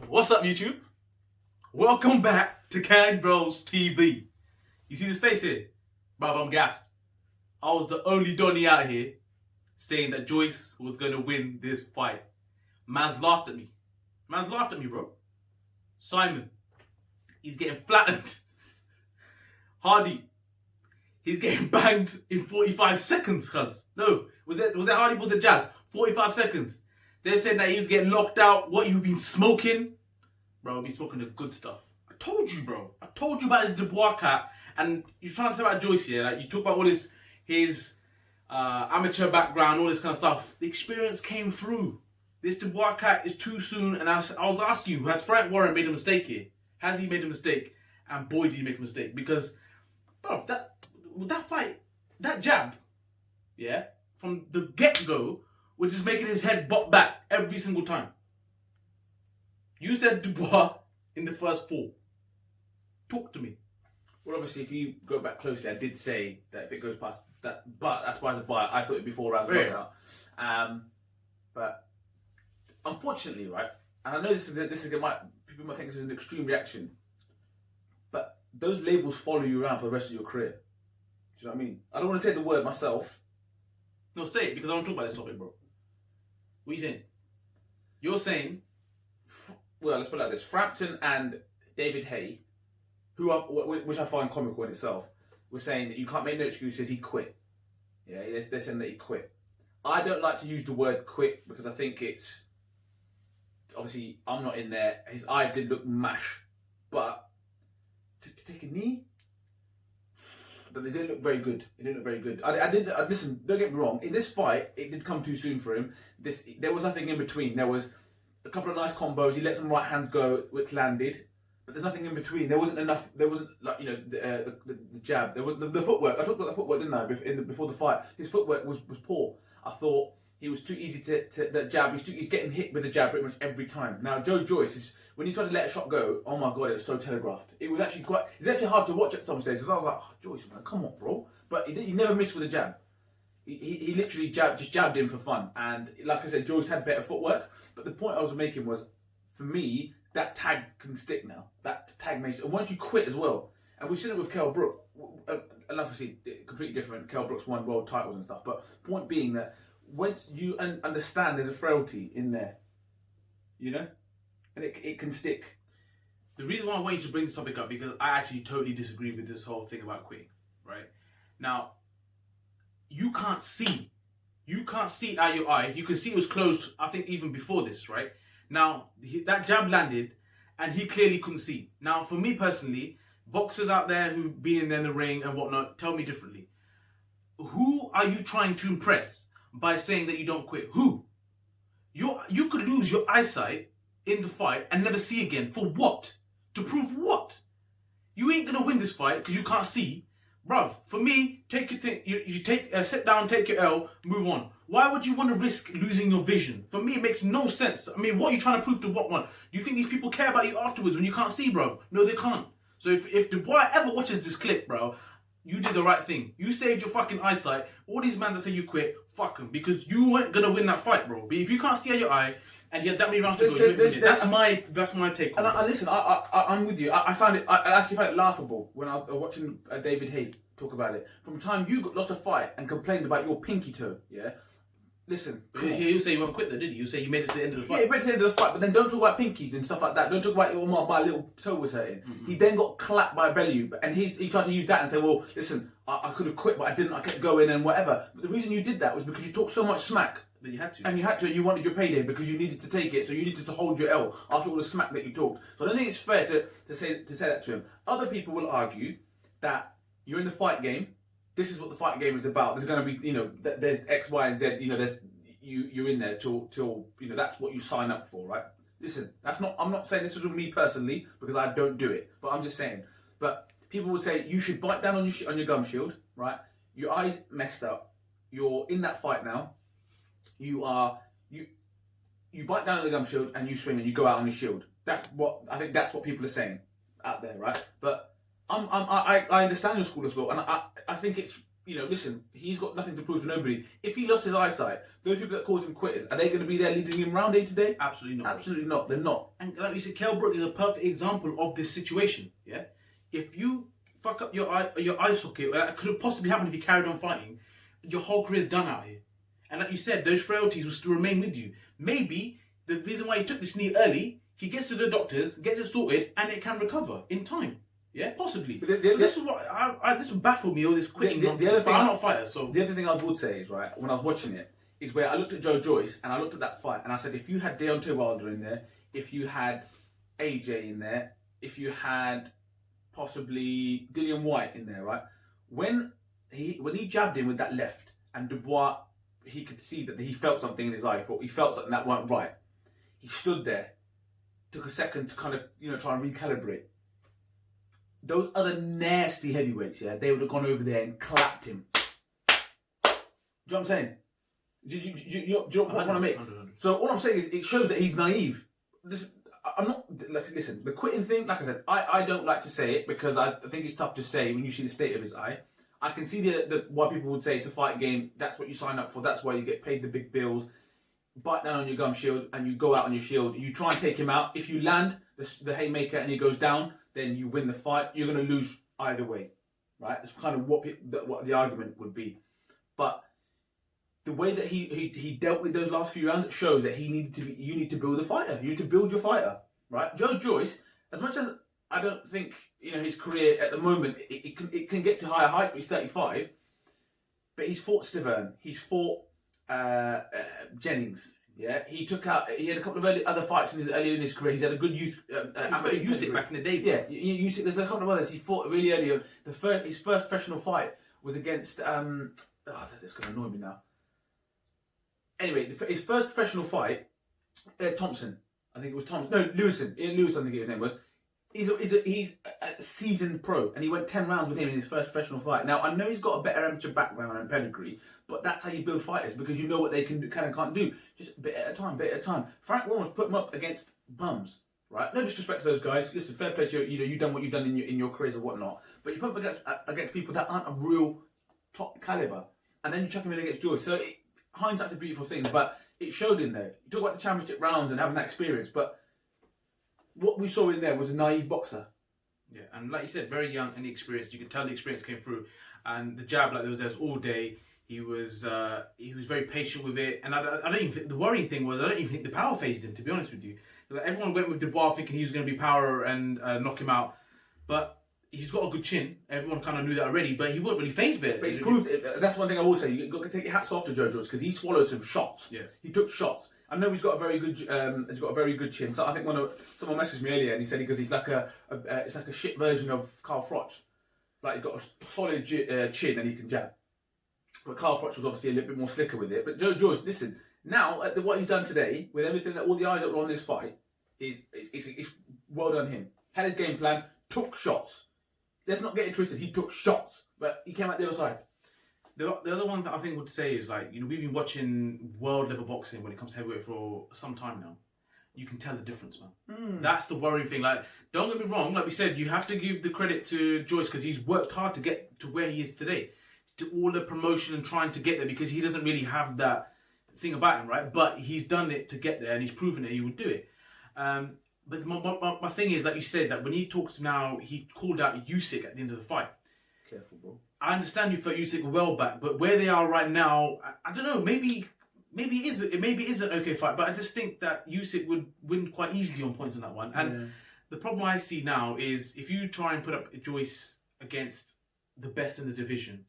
What's up, YouTube? Welcome back to KangBros TV. You see this face here? Bruv, I'm gassed. I was the only Donny out here saying that Joyce was going to win this fight. Man's laughed at me. Bro. Simon, he's getting flattened. Hardy, he's getting banged in 45 seconds, cuz. No, was it Hardy, was it Jazz? 45 seconds. They said that he was getting locked out, what you've been smoking. Bro, I've been smoking the good stuff. I told you, bro. I told you about the Dubois cat, and you're trying to tell about Joyce here. Like, you talk about all his amateur background, all this kind of stuff. The experience came through. This Dubois cat is too soon, and I was asking you, has Frank Warren made a mistake here? Has he made a mistake? And boy, did he make a mistake. Because, bro, that fight, that jab, yeah, from the get-go, was just making his head bop back every single time. You said Dubois in the first four. Talk to me. Well, obviously, if you go back closely, I did say that if it goes past that, but that's by the by. I thought it'd be 4 rounds knockout. But unfortunately, right, and I know people might think this is an extreme reaction, but those labels follow you around for the rest of your career. Do you know what I mean? I don't want to say the word myself. No, say it, because I want to talk about this topic, bro. What are you saying? You're saying... Well, let's put it like this. Frampton and David Hay, which I find comical in itself, were saying that you can't make no excuses, he quit. Yeah, they're saying that he quit. I don't like to use the word quit because I think it's... Obviously, I'm not in there. His eye did look mash. But to take a knee? But it didn't look very good. Listen, don't get me wrong. In this fight, it did come too soon for him. There was nothing in between. There was a couple of nice combos. He let some right hands go, which landed. But there's nothing in between. There wasn't enough. There wasn't, like, the jab. There was the footwork. I talked about the footwork, didn't I? Before the fight, his footwork was poor. I thought he was too easy to that jab. He's getting hit with the jab pretty much every time. Now Joyce is, when he tried to let a shot go, oh my god, it was so telegraphed. It's actually hard to watch at some stages. I was like, oh, Joyce, man, come on, bro. But he never missed with a jab. He literally jabbed him for fun. And like I said, Joyce had better footwork. But the point I was making was, for me, that tag can stick now. That tag makes, and once you quit as well, and we've seen it with KangBros, and obviously completely different. KangBros won world titles and stuff. But point being that once you understand there's a frailty in there, and it can stick. The reason why I want you to bring this topic up, because I actually totally disagree with this whole thing about quitting, right? Now, you can't see out your eye. You can see it was closed, I think, even before this, right? Now, that jab landed, and he clearly couldn't see. Now, for me personally, boxers out there who've been in the ring and whatnot, tell me differently. Who are you trying to impress by saying that you don't quit? Who? You could lose your eyesight in the fight and never see again. For what? To prove what? You ain't gonna win this fight because you can't see. Bruv, for me, take your thing. You sit down, take your L, move on. Why would you want to risk losing your vision? For me, it makes no sense. I mean, what are you trying to prove to what one? Do you think these people care about you afterwards when you can't see, bro? No, they can't. So if Dubois ever watches this clip, bro, you did the right thing. You saved your fucking eyesight. All these men that say you quit, fuck them, because you weren't gonna win that fight, bro. But if you can't see out your eye and you had that many rounds to go, you ain't winning. That's my take. And listen, I'm with you. I actually found it laughable when I was watching David Hay talk about it. From the time you lost a fight and complained about your pinky toe, yeah. Listen, you say you won't quit though, did you? You say you made it to the end of the fight. Yeah, he made it to the end of the fight, but then don't talk about pinkies and stuff like that. Don't talk about my little toe was hurting. Mm-hmm. He then got clapped by a belly, and he tried to use that and say, well, listen, I could have quit, but I didn't. I kept going and whatever. But the reason you did that was because you talked so much smack. That you had to. And you wanted your payday because you needed to take it, so you needed to hold your L after all the smack that you talked. So I don't think it's fair to say that to him. Other people will argue that you're in the fight game. This is what the fight game is about. There's going to be, there's X, Y, and Z. There's you're in there till that's what you sign up for, right? Listen, I'm not saying this is with me personally because I don't do it, but I'm just saying. But people will say you should bite down on your gum shield, right? Your eyes messed up. You're in that fight now. You bite down on the gum shield and you swing and you go out on your shield. That's what people are saying out there, right? But I understand your school of thought, and I think it's listen, he's got nothing to prove to nobody. If he lost his eyesight, those people that cause him quitters, are they going to be there leading him round day to day? Absolutely not. Absolutely not. They're not. And like you said, Kell Brook is a perfect example of this situation. Yeah, if you fuck up your eye socket, that could have possibly happened if you carried on fighting. Your whole career's done out here. And like you said, those frailties will still remain with you. Maybe the reason why he took this knee early, he gets to the doctors, gets it sorted, and it can recover in time. Yeah, possibly. But this is what this would baffle me. All this quitting nonsense. But I'm not a fighter, so the other thing I would say is right when I was watching it is where I looked at Joyce and I looked at that fight and I said, if you had Deontay Wilder in there, if you had AJ in there, if you had possibly Dillian White in there, right? When he jabbed him with that left and Dubois, he could see that he felt something in his eye. He felt something that weren't right. He stood there, took a second to kind of try and recalibrate. Those other nasty heavyweights, yeah, they would have gone over there and clapped him. Do you know what I'm saying? Do you know what point I make? So all I'm saying is it shows that he's naive. I'm not like, listen, the quitting thing, like I said, I don't like to say it because I think it's tough to say when you see the state of his eye. I can see why people would say it's a fight game. That's what you sign up for. That's why you get paid the big bills. Bite down on your gum shield and you go out on your shield. You try and take him out. If you land the haymaker and he goes down, then you win the fight. You're going to lose either way, right? That's kind of what the argument would be. But the way that he dealt with those last few rounds, it shows that you need to build a fighter. You need to build your fighter, right? Joyce, as much as I don't think his career at the moment it can get to higher heights, but he's 35. But he's fought Stiverne, he's fought Jennings. Yeah, he had a couple of other fights earlier in his career. He's had a good youth. Usyk back in the day. Bro. Yeah, Usyk. There's a couple of others he fought really early on. His first professional fight was against. That's going to annoy me now. Anyway, his first professional fight, Thompson. I think it was Thompson. No, Lewison. Ian Lewis, I think his name was. He's a seasoned pro, and he went 10 rounds with him in his first professional fight. Now, I know he's got a better amateur background and pedigree, but that's how you build fighters, because you know what they can and can't do. Just a bit at a time. Frank Warren's put him up against bums, right? No disrespect to those guys. Listen, fair play to you. You've done what you've done in your careers or whatnot, but you put him against people that aren't of real top caliber, and then you chuck him in against Joyce. So hindsight's a beautiful thing, but it showed in there. You talk about the championship rounds and having that experience, but what we saw in there was a naive boxer. Yeah, and like you said, very young and inexperienced. You could tell the experience came through, and the jab, like there was all day. He was very patient with it, and I don't even think the worrying thing was I don't even think the power phased him. To be honest with you, like, everyone went with Dubois thinking he was going to be power and knock him out, but he's got a good chin. Everyone kind of knew that already, but he wasn't really phased by it. But he's proved that's one thing I will say. You got to take your hats off to Joyce because he swallowed some shots. Yeah, he took shots. I know he's got a very good chin. So I think someone messaged me earlier and he said he's like it's like a shit version of Carl Froch. Like he's got a solid chin and he can jab. But Carl Froch was obviously a little bit more slicker with it. But Joyce, listen, now what he's done today with everything that all the eyes that were on this fight is well done him. Had his game plan, took shots. Let's not get it twisted. He took shots, but he came out the other side. The other one that I think would say is like, we've been watching world level boxing when it comes to heavyweight for some time now. You can tell the difference, man. That's the worrying thing. Like, don't get me wrong. Like we said, you have to give the credit to Joyce because he's worked hard to get to where he is today, to all the promotion and trying to get there, because he doesn't really have that thing about him, right? But he's done it to get there and he's proven that he would do it. But my thing is, like you said, that when he talks now, he called out Usyk at the end of the fight. Careful, bro. I understand you felt Usyk well back, but where they are right now, I don't know. Maybe it is an okay fight, but I just think that Usyk would win quite easily on points on that one. And the problem I see now is if you try and put up Joyce against the best in the division,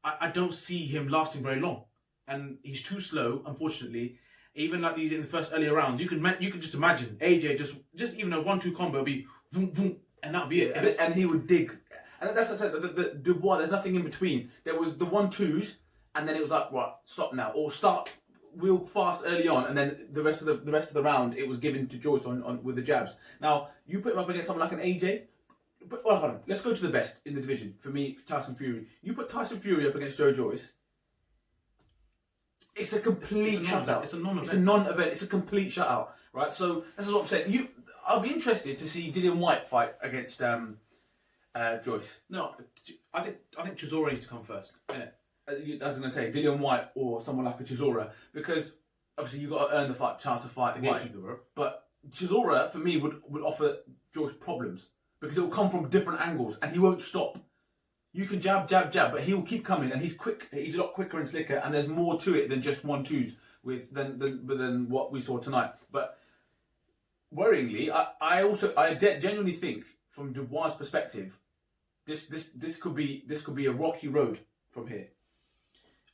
I don't see him lasting very long, and he's too slow, unfortunately. Even like these in the first earlier rounds, you could just imagine AJ just even a 1-2 combo would be boom, boom, and that'd be it. And he would dig. And that's what I said. The Dubois, there's nothing in between. There was the 1-2s, and then it was like, right, stop now, or start real fast early on, and then the rest of the round it was given to Joyce on with the jabs. Now you put him up against someone like an AJ. But hold on, let's go to the best in the division. For me, Tyson Fury. You put Tyson Fury up against Joyce. It's a complete shutout. It's a non-event. It's a non-event. It's a complete shutout, right? So this is what I'm saying. I'll be interested to see Dillian White fight against Joyce. No, I think Chisora needs to come first. Innit? I was going to say Dillian White or someone like a Chisora, because obviously you've got to earn the chance to fight The White. gatekeeper, bro. But Chisora, for me, would offer Joyce problems because it will come from different angles and he won't stop. You can jab, jab, jab, but he will keep coming and he's quick. He's a lot quicker and slicker, and there's more to it than just 1-2s than what we saw tonight. But worryingly, I genuinely think from Dubois' perspective, this could be a rocky road from here.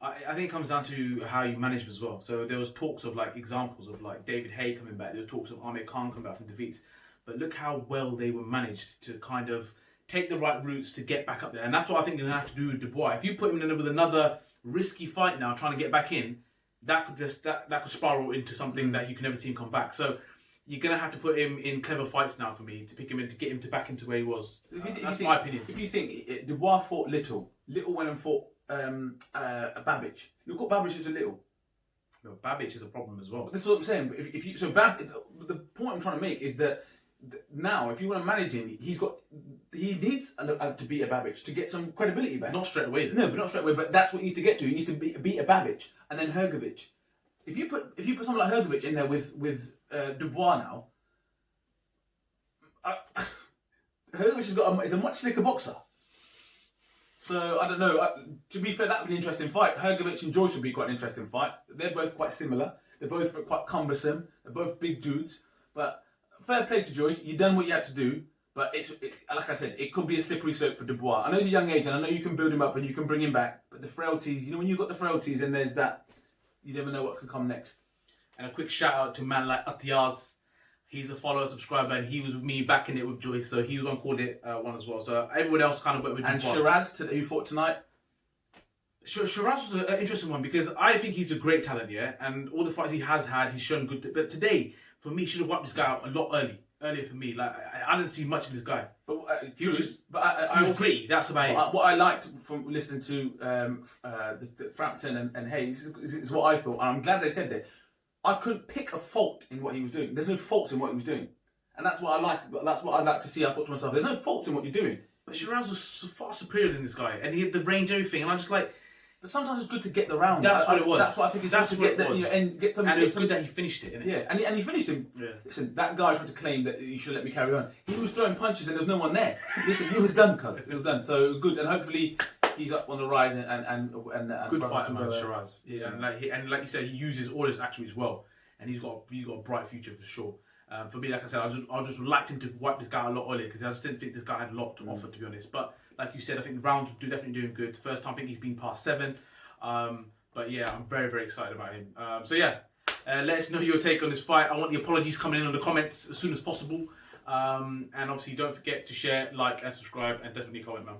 I think it comes down to how you manage him as well. So there was talks of like examples of like David Hay coming back. There was talks of Amir Khan coming back from defeats. But look how well they were managed to kind of take the right routes to get back up there. And that's what I think you're going to have to do with Dubois. If you put him in with another risky fight now, trying to get back in, that could spiral into something that you can never see him come back. So you're going to have to put him in clever fights now for me to pick him in, to get him back into where he was. That's my opinion. If you think Dubois fought Little went and fought Babbage. Look what Babbage did to Little. No, Babbage is a problem as well. But this is what I'm saying. If you the point I'm trying to make is that now, if you want to manage him, he needs to beat a Babbage to get some credibility back. Not straight away, though. No, but not straight away. But that's what he needs to get to. He needs to beat a Babbage and then Hrgovic. If you put someone like Hrgovic in there with Dubois now, Hrgovic is a much slicker boxer. So I don't know. To be fair, that would be an interesting fight. Hrgovic and Joyce would be quite an interesting fight. They're both quite similar. They're both quite cumbersome. They're both big dudes. But fair play to Joyce. You've done what you had to do. But like I said, it could be a slippery slope for Dubois. I know he's a young age, and I know you can build him up and you can bring him back. But the frailties, when you've got the frailties, and there's that, you never know what can come next. And a quick shout out to a man like Atiyaz. He's a follower, subscriber, and he was with me backing it with Joyce, so he was on called it one as well. So everyone else kind of went with And Dubois. Shiraz, who fought tonight. Shiraz was an interesting one because I think he's a great talent, yeah, and all the fights he has had, he's shown good. But today, for me, should have wiped this guy out a lot earlier for me. Like I didn't see much of this guy. But I was great. That's about it. What I liked from listening to the Frampton and Hayes is what I thought, and I'm glad they said that. I couldn't pick a fault in what he was doing. There's no faults in what he was doing, and that's what I liked. That's what I'd like to see. I thought to myself, there's no faults in what you're doing. But Shiraz was far superior than this guy, and he had the range, everything, and I'm just like. But sometimes it's good to get the round. That's what it was. That's what I think it's good to get the, and get some. And it was good that he finished it, innit? Yeah, and he finished him. Yeah. Listen, that guy tried to claim that you should let me carry on. He was throwing punches and there was no one there. Listen, it was done, cuz. It was done. So it was good, and hopefully he's up on the rise and good fighter, man, Shiraz. Yeah, and like you said, he uses all his attributes well, and he's got a bright future for sure. For me, like I said, I just liked him to wipe this guy a lot earlier because I just didn't think this guy had a lot to offer, to be honest. But like you said, I think the rounds are definitely doing good. First time I think he's been past 7. But yeah, I'm very, very excited about him. So yeah, let us know your take on this fight. I want the apologies coming in on the comments as soon as possible. And obviously, don't forget to share, like, and subscribe, and definitely comment, man.